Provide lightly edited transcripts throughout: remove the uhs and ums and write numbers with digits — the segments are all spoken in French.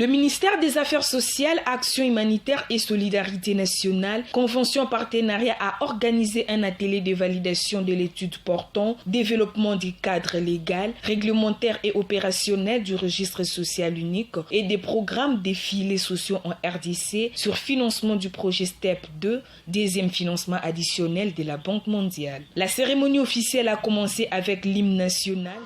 Le ministère des Affaires sociales, Action humanitaire et solidarité nationale, convention partenariat, a organisé un atelier de validation de l'étude portant développement du cadre légal, réglementaire et opérationnel du registre social unique et des programmes des filets sociaux en RDC sur financement du projet STEP 2, deuxième financement additionnel de la Banque mondiale. La cérémonie officielle a commencé avec l'hymne national.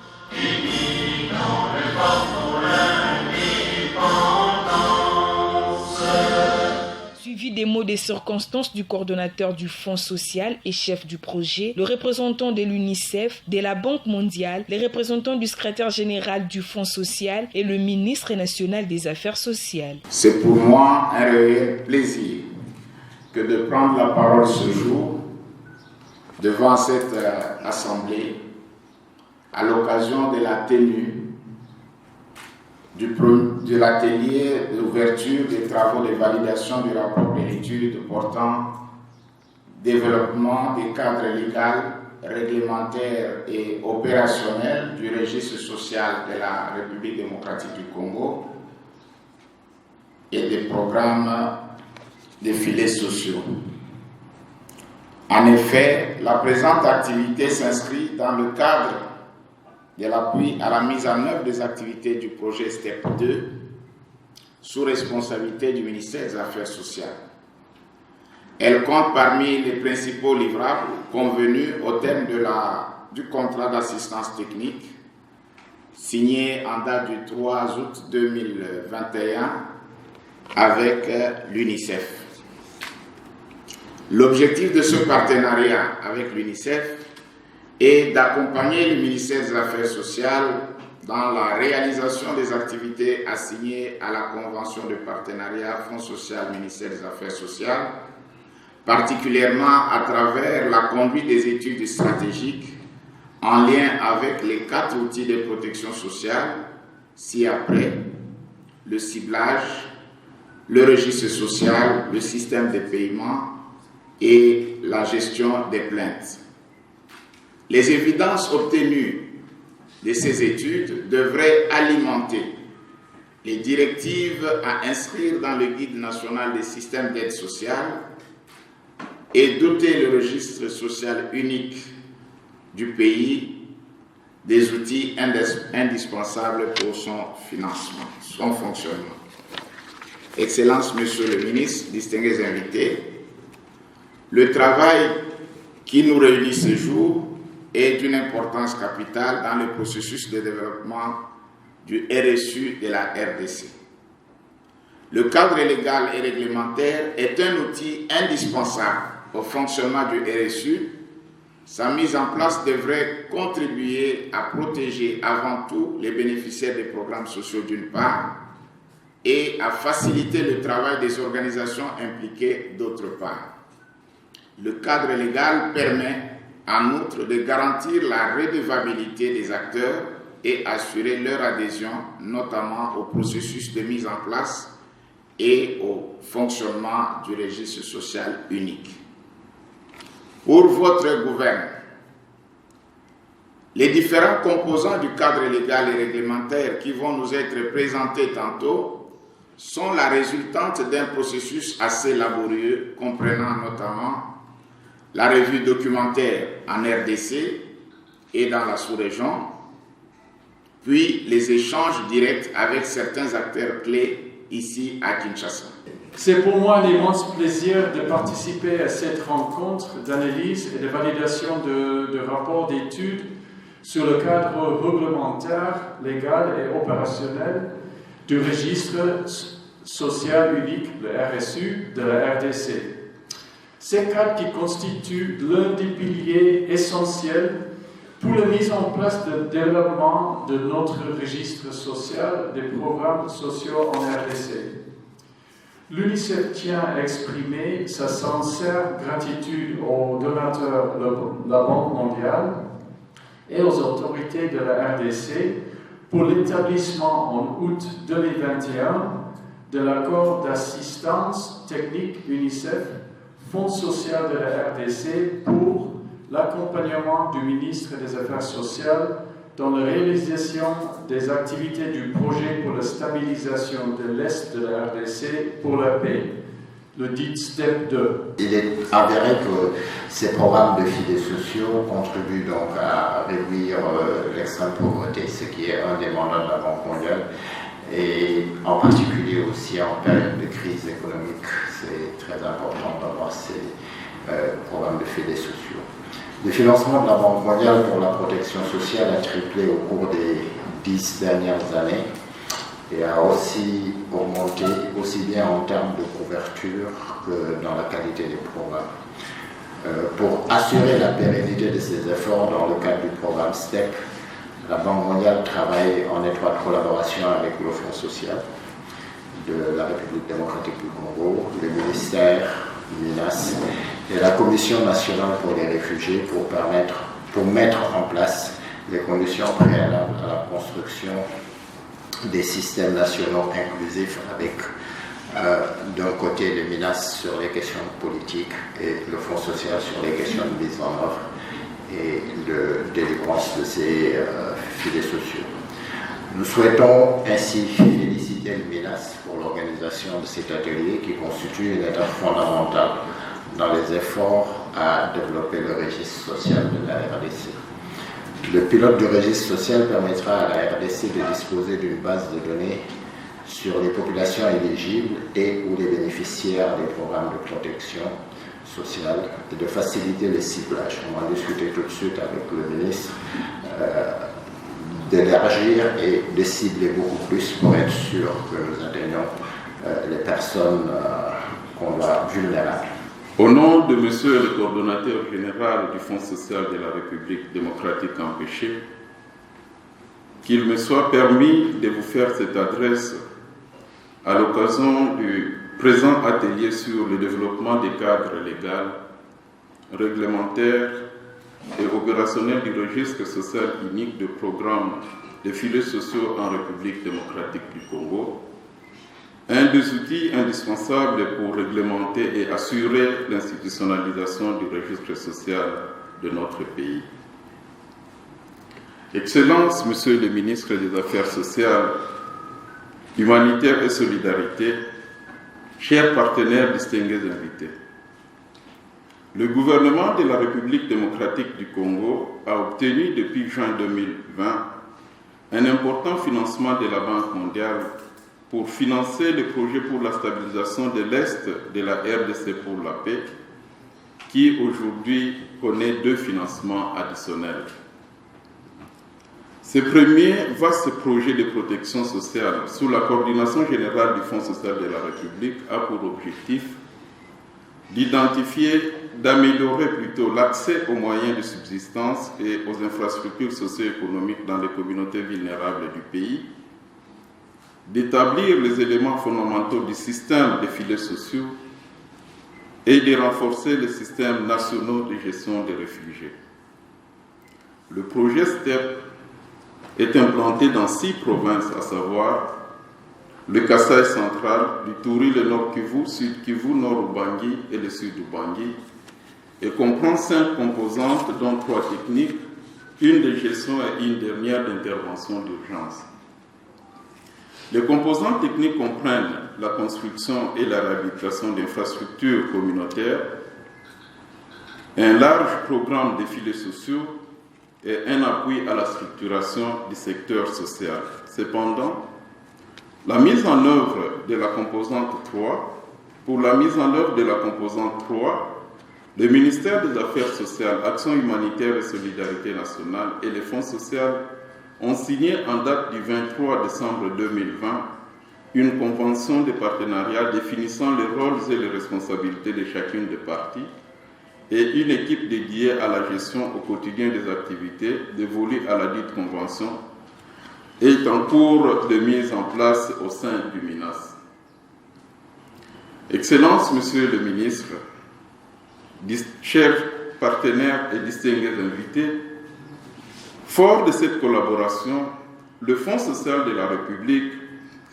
Suivi des mots des circonstances du coordonnateur du Fonds social et chef du projet, le représentant de l'UNICEF, de la Banque mondiale, les représentants du secrétaire général du Fonds social et le ministre national des Affaires sociales. C'est pour moi un réel plaisir que de prendre la parole ce jour devant cette assemblée à l'occasion de la tenue de l'atelier d'ouverture des travaux de validation du rapport de l'étude portant développement des cadres légaux, réglementaires et opérationnels du registre social de la République démocratique du Congo et des programmes des filets sociaux. En effet, la présente activité s'inscrit dans le cadre de l'appui à la mise en œuvre des activités du projet STEP 2 sous responsabilité du ministère des Affaires sociales. Elle compte parmi les principaux livrables convenus au terme du contrat d'assistance technique signé en date du 3 août 2021 avec l'UNICEF. L'objectif de ce partenariat avec l'UNICEF est d'accompagner le ministère des Affaires sociales dans la réalisation des activités assignées à la Convention de partenariat Fonds social ministère des Affaires sociales, particulièrement à travers la conduite des études stratégiques en lien avec les 4 outils de protection sociale ci-après: le ciblage, le registre social, le système de paiement et la gestion des plaintes. Les évidences obtenues de ces études devraient alimenter les directives à inscrire dans le guide national des systèmes d'aide sociale et doter le registre social unique du pays des outils indispensables pour son financement, son fonctionnement. Excellences, Monsieur le Ministre, distingués invités, le travail qui nous réunit ce jour est d'une importance capitale dans le processus de développement du RSU de la RDC. Le cadre légal et réglementaire est un outil indispensable au fonctionnement du RSU. Sa mise en place devrait contribuer à protéger avant tout les bénéficiaires des programmes sociaux d'une part et à faciliter le travail des organisations impliquées d'autre part. Le cadre légal permet en outre de garantir la redevabilité des acteurs et assurer leur adhésion, notamment au processus de mise en place et au fonctionnement du registre social unique. Pour votre gouvernement, les différents composants du cadre légal et réglementaire qui vont nous être présentés tantôt sont la résultante d'un processus assez laborieux, comprenant notamment la revue documentaire en RDC et dans la sous-région, puis les échanges directs avec certains acteurs clés ici à Kinshasa. C'est pour moi un immense plaisir de participer à cette rencontre d'analyse et de validation de rapports d'études sur le cadre réglementaire, légal et opérationnel du registre social unique, le RSU, de la RDC. Ces cadres qui constituent l'un des piliers essentiels pour la mise en place de développement de notre registre social, des programmes sociaux en RDC. L'UNICEF tient à exprimer sa sincère gratitude aux donateurs de la Banque mondiale et aux autorités de la RDC pour l'établissement en août 2021 de l'accord d'assistance technique UNICEF Fonds social de la RDC pour l'accompagnement du ministre des Affaires sociales dans la réalisation des activités du projet pour la stabilisation de l'Est de la RDC pour la paix, le dit STEP 2. Il est avéré que ces programmes de filets sociaux contribuent donc à réduire l'extrême pauvreté, ce qui est un des mandats de la Banque mondiale, et en particulier aussi en période de crise économique. C'est très important d'avoir ces programmes de filets sociaux. Le financement de la Banque mondiale pour la protection sociale a triplé au cours des 10 dernières années et a aussi augmenté aussi bien en termes de couverture que dans la qualité des programmes. Pour assurer la pérennité de ces efforts dans le cadre du programme STEP, la Banque mondiale travaille en étroite collaboration avec le Fonds social de la République démocratique du Congo, le ministère, MINAS et la Commission nationale pour les réfugiés pour mettre en place les conditions préalables à la construction des systèmes nationaux inclusifs avec d'un côté le MINAS sur les questions politiques et le Fonds social sur les questions de mise en œuvre et de délivrance de ces filets sociaux. Nous souhaitons ainsi féliciter le MINAS pour l'organisation de cet atelier qui constitue une étape fondamentale dans les efforts à développer le registre social de la RDC. Le pilote du registre social permettra à la RDC de disposer d'une base de données sur les populations éligibles et ou les bénéficiaires des programmes de protection sociale et de faciliter le ciblage. On va discuter tout de suite avec le ministre d'élargir et de cibler beaucoup plus pour être sûr que nous atteignons les personnes qu'on voit vulnérables. Au nom de Monsieur le coordonnateur général du Fonds social de la République démocratique empêchée, qu'il me soit permis de vous faire cette adresse à l'occasion du présent atelier sur le développement des cadres légaux, réglementaires et opérationnels du registre social unique de programmes de filets sociaux en République démocratique du Congo, un des outils indispensables pour réglementer et assurer l'institutionnalisation du registre social de notre pays. Excellences, Monsieur le ministre des Affaires sociales, humanitaires et solidarité, chers partenaires distingués invités, le gouvernement de la République démocratique du Congo a obtenu depuis juin 2020 un important financement de la Banque mondiale pour financer le projet pour la stabilisation de l'Est de la RDC pour la paix, qui aujourd'hui connaît 2 financements additionnels. Ce premier vaste projet de protection sociale sous la coordination générale du Fonds social de la République a pour objectif d'identifier, d'améliorer plutôt l'accès aux moyens de subsistance et aux infrastructures socio-économiques dans les communautés vulnérables du pays, d'établir les éléments fondamentaux du système des filets sociaux et de renforcer les systèmes nationaux de gestion des réfugiés. Le projet STEP est implanté dans 6 provinces, à savoir le Kasaï central, l'Ituri, le Nord Kivu, Sud Kivu, Nord Ubangi et le Sud Ubangi, et comprend 5 composantes, dont 3 techniques, une de gestion et une dernière d'intervention d'urgence. Les composantes techniques comprennent la construction et la réhabilitation d'infrastructures communautaires, un large programme de filets sociaux et un appui à la structuration du secteur social. Cependant, la mise en œuvre de la composante 3, pour la mise en œuvre de la composante 3, le ministère des Affaires sociales, Action humanitaire et solidarité nationale et le Fonds social ont signé en date du 23 décembre 2020 une convention de partenariat définissant les rôles et les responsabilités de chacune des parties et une équipe dédiée à la gestion au quotidien des activités dévolues à la dite convention est en cours de mise en place au sein du MINAS. Excellences, Monsieur le ministre, chers partenaires et distingués invités, fort de cette collaboration, le Fonds social de la République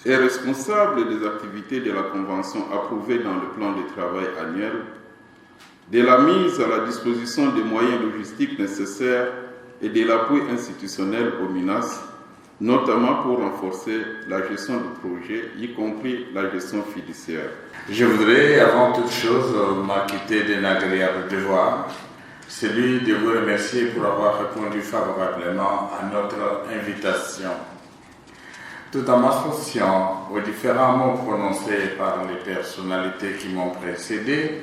est responsable des activités de la Convention approuvée dans le plan de travail annuel, de la mise à la disposition des moyens logistiques nécessaires et de l'appui institutionnel aux MINAS, notamment pour renforcer la gestion du projet, y compris la gestion fiduciaire. Je voudrais avant toute chose m'acquitter d'un agréable devoir, celui de vous remercier pour avoir répondu favorablement à notre invitation. Tout en m'associant aux différents mots prononcés par les personnalités qui m'ont précédé,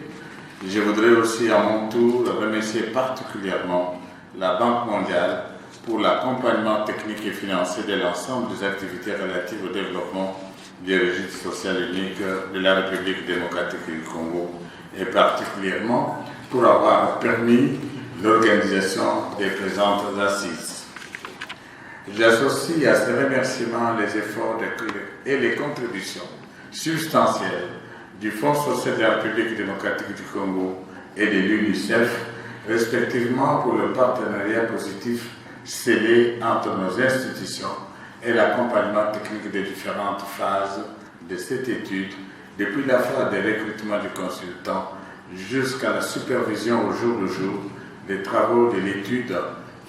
je voudrais aussi à mon tour remercier particulièrement la Banque mondiale pour l'accompagnement technique et financier de l'ensemble des activités relatives au développement du registre social unique de la République démocratique du Congo et particulièrement pour avoir permis l'organisation des présentes assises. J'associe à ces remerciements les efforts et les contributions substantielles du Fonds social de la République démocratique du Congo et de l'UNICEF, respectivement pour le partenariat positif scellé entre nos institutions et l'accompagnement technique des différentes phases de cette étude, depuis la phase de recrutement du consultant jusqu'à la supervision au jour le jour des travaux de l'étude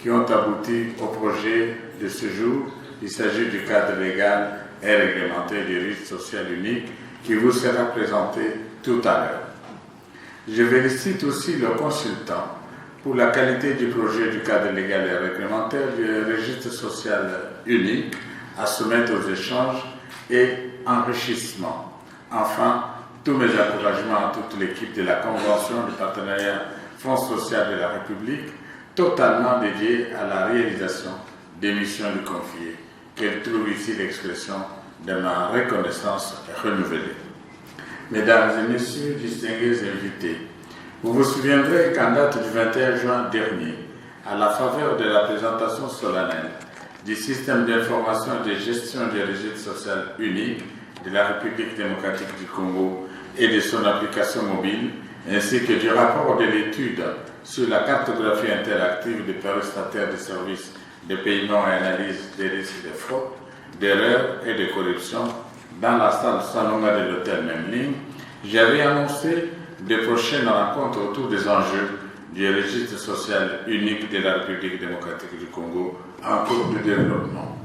qui ont abouti au projet de ce jour. Il s'agit du cadre légal et réglementaire du registre social unique qui vous sera présenté tout à l'heure. Je félicite aussi le consultant pour la qualité du projet du cadre légal et réglementaire du registre social unique à soumettre aux échanges et enrichissements. Enfin, tous mes encouragements à toute l'équipe de la Convention du partenariat Fonds social de la République, totalement dédiée à la réalisation des missions lui confiées, qu'elle trouve ici l'expression de ma reconnaissance renouvelée. Mesdames et messieurs, distingués invités, vous vous souviendrez qu'en date du 21 juin dernier, à la faveur de la présentation solennelle du système d'information et de gestion du registre social unique de la République démocratique du Congo et de son application mobile, ainsi que du rapport de l'étude sur la cartographie interactive des prestataires de services de paiement et analyse des risques de fraude, d'erreurs et de corruption dans la salle Salonga de l'hôtel Memling, j'avais annoncé de prochaines rencontres autour des enjeux du registre social unique de la République démocratique du Congo en cours de développement.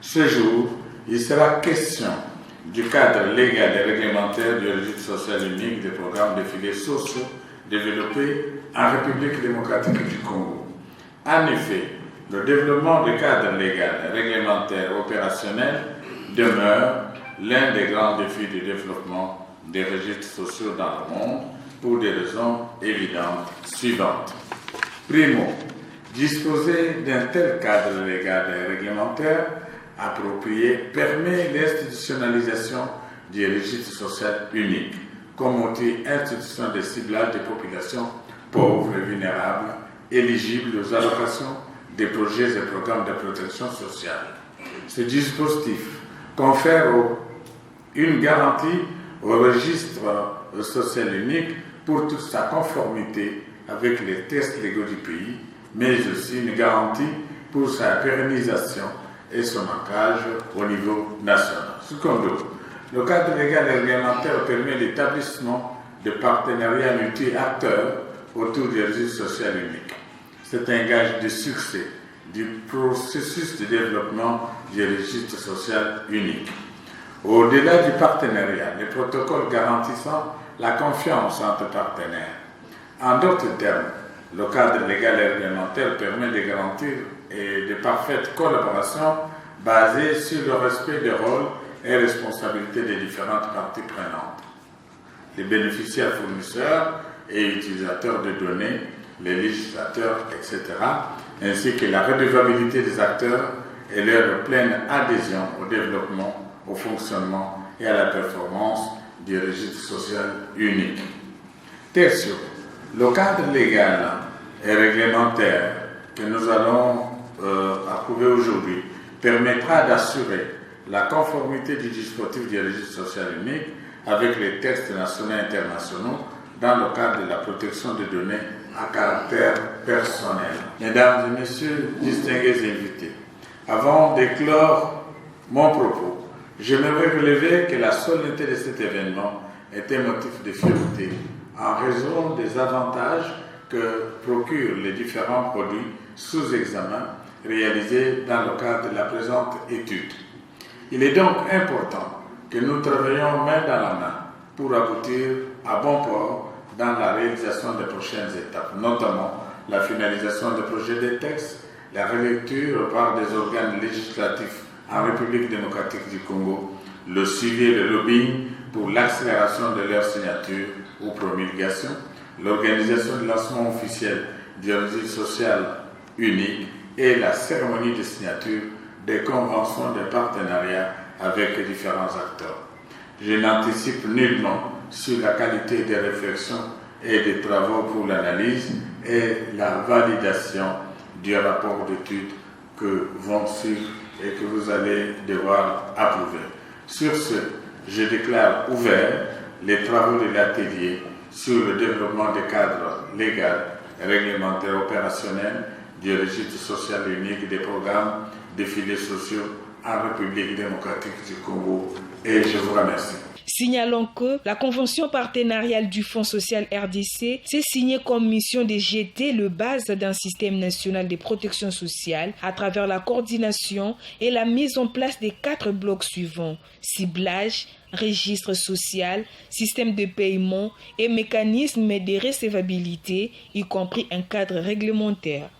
Ce jour, il sera question du cadre légal et réglementaire du registre social unique des programmes de filets sociaux développés en République démocratique du Congo. En effet, le développement du cadre légal et réglementaire opérationnel demeure l'un des grands défis du développement des registres sociaux dans le monde pour des raisons évidentes suivantes. Primo, disposer d'un tel cadre légal et réglementaire approprié permet l'institutionnalisation du registre social unique comme outil institutionnel de ciblage des populations pauvres et vulnérables éligibles aux allocations des projets et programmes de protection sociale. Ce dispositif confère une garantie au registre social unique pour toute sa conformité avec les textes légaux du pays, mais aussi une garantie pour sa pérennisation et son ancrage au niveau national. Secondo, le cadre légal et réglementaire permet l'établissement de partenariats multi-acteurs autour du registre social unique. C'est un gage de succès du processus de développement du registre social unique. Au-delà du partenariat, les protocoles garantissant la confiance entre partenaires. En d'autres termes, le cadre légal et réglementaire permet de garantir de parfaite collaboration basée sur le respect des rôles et responsabilités des différentes parties prenantes. Les bénéficiaires fournisseurs et utilisateurs de données, les législateurs, etc., ainsi que la redevabilité des acteurs et leur pleine adhésion au développement, au fonctionnement et à la performance du registre social unique. Tertio, le cadre légal et réglementaire que nous allons approuver aujourd'hui permettra d'assurer la conformité du dispositif du registre social unique avec les textes nationaux et internationaux dans le cadre de la protection des données à caractère personnel. Mesdames et messieurs, distingués invités, avant de clore mon propos, j'aimerais relever que la solennité de cet événement est un motif de fierté en raison des avantages que procurent les différents produits sous examen réalisés dans le cadre de la présente étude. Il est donc important que nous travaillions main dans la main pour aboutir à bon port dans la réalisation des prochaines étapes, notamment la finalisation des projets de textes, la relecture par des organes législatifs en République démocratique du Congo, le suivi et le lobbying pour l'accélération de leur signature ou promulgation, l'organisation du lancement officiel du registre social unique et la cérémonie de signature des conventions de partenariat avec les différents acteurs. Je n'anticipe nullement sur la qualité des réflexions et des travaux pour l'analyse et la validation du rapport d'étude que vont suivre et que vous allez devoir approuver. Sur ce, je déclare ouverts les travaux de l'atelier sur le développement des cadres légaux, réglementaires, opérationnels du registre social unique des programmes de filets sociaux en République démocratique du Congo. Et je vous remercie. Signalons que la convention partenariale du Fonds social RDC s'est signée comme mission de jeter le base d'un système national de protection sociale à travers la coordination et la mise en place des 4 blocs suivants: ciblage, registre social, système de paiement et mécanisme de recevabilité, y compris un cadre réglementaire.